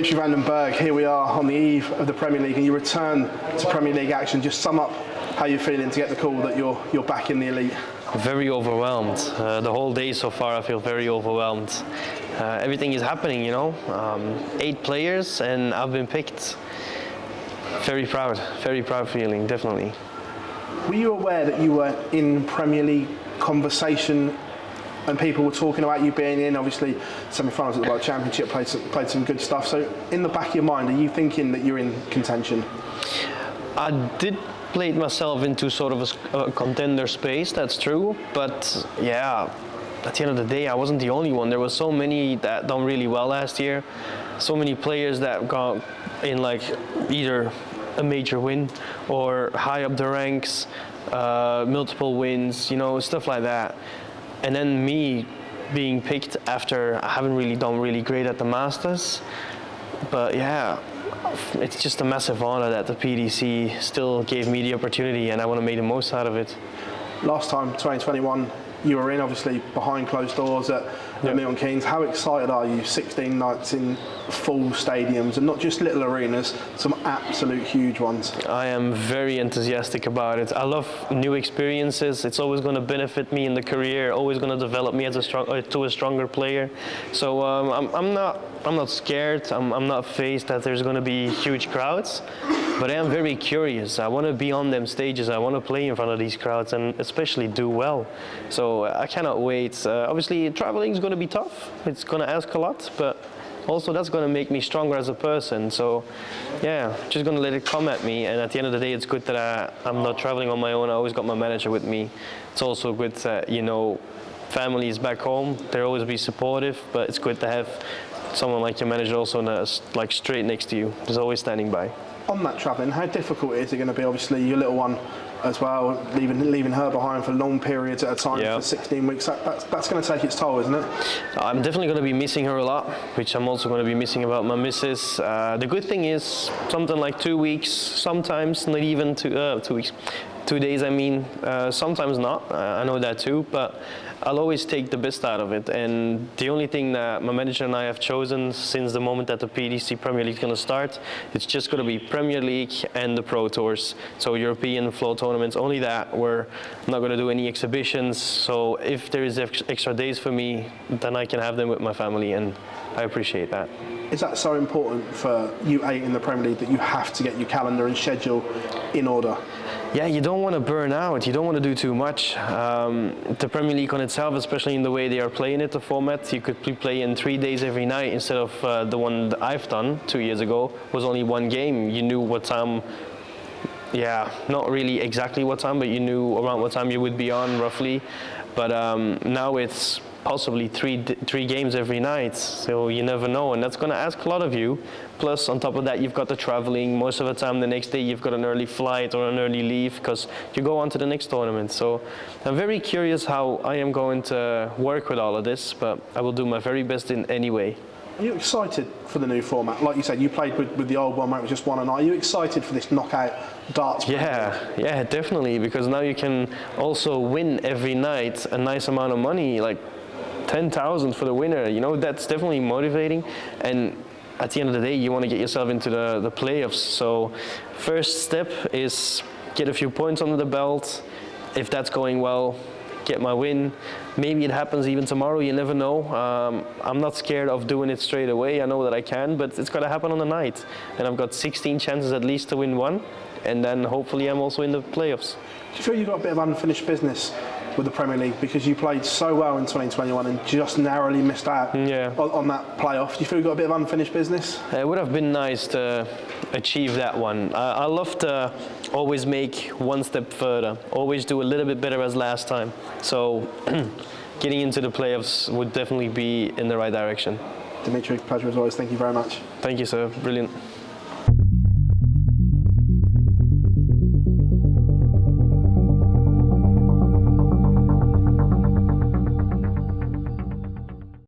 Dimitri van Bergh, here we are on the eve of the Premier League and you return to Premier League action. Just sum up how you're feeling to get the call that you're back in the elite. Very overwhelmed. The whole day so far I feel very overwhelmed. Everything is happening, you know. 8 players and I've been picked. Very proud feeling, definitely. Were you aware that you were in Premier League conversation and people were talking about you being in? Obviously, semi-finals at the World Championship, played some good stuff. So in the back of your mind, are you thinking that you're in contention? I did play myself into sort of a contender space, that's true. But yeah, at the end of the day, I wasn't the only one. There were so many that done really well last year. So many players that got in like either a major win or high up the ranks, multiple wins, you know, stuff like that. And then me being picked after I haven't really done really great at the Masters. But yeah, it's just a massive honor that the PDC still gave me the opportunity and I want to make the most out of it. Last time, 2021, you were in, obviously, behind closed doors at Milton Keynes. How excited are you? 16 nights in full stadiums, and not just little arenas, some absolute huge ones. I am very enthusiastic about it. I love new experiences. It's always going to benefit me in the career, always going to develop me as to a stronger player. So I'm not scared. I'm not faced that there's going to be huge crowds. But I am very curious. I want to be on them stages. I want to play in front of these crowds and especially do well. So I cannot wait. Obviously, traveling is going to be tough. It's going to ask a lot, but also that's going to make me stronger as a person. So yeah, just going to let it come at me. And at the end of the day, it's good that I'm not traveling on my own. I always got my manager with me. It's also good that, you know, family is back home. They'll always be supportive, but it's good to have someone like your manager also like straight next to you. Just always standing by. On that travelling, how difficult is it going to be? Obviously, your little one as well, leaving her behind for long periods at a time for 16 weeks. That's going to take its toll, isn't it? I'm definitely going to be missing her a lot, which I'm also going to be missing about my missus. The good thing is something like 2 weeks, sometimes not even 2 weeks. 2 days, I mean, sometimes not. I know that too, but I'll always take the best out of it. And the only thing that my manager and I have chosen since the moment that the PDC Premier League is going to start, it's just going to be Premier League and the Pro Tours. So European flow tournaments, only that. We're not going to do any exhibitions. So if there is extra days for me, then I can have them with my family, and I appreciate that. Is that so important for you 8 in the Premier League that you have to get your calendar and schedule in order? Yeah, you don't want to burn out. You don't want to do too much. The Premier League on itself, especially in the way they are playing it, the format, you could play in 3 days every night instead of the one that I've done 2 years ago, was only one game. You knew what time, not really exactly what time, but you knew around what time you would be on roughly. But now it's possibly three games every night, so you never know, and that's going to ask a lot of you. Plus, on top of that, you've got the traveling. Most of the time, the next day, you've got an early flight or an early leave because you go on to the next tournament. So I'm very curious how I am going to work with all of this, but I will do my very best in any way. Are you excited for the new format? Like you said, you played with the old one where it was just 1 a night. Are you excited for this knockout darts? Yeah, definitely, because now you can also win every night a nice amount of money, like 10,000 for the winner. You know, that's definitely motivating. And at the end of the day, you want to get yourself into the playoffs. So first step is get a few points under the belt. If that's going well, get my win. Maybe it happens even tomorrow, you never know. I'm not scared of doing it straight away. I know that I can, but it's got to happen on the night. And I've got 16 chances at least to win one. And then hopefully I'm also in the playoffs. Do you feel you've got a bit of unfinished business with the Premier League because you played so well in 2021 and just narrowly missed out on that playoff? Do you feel you've got a bit of unfinished business? It would have been nice to achieve that one. I love to always make one step further, always do a little bit better as last time. So getting into the playoffs would definitely be in the right direction. Dimitri, pleasure as always. Thank you very much. Thank you, sir. Brilliant.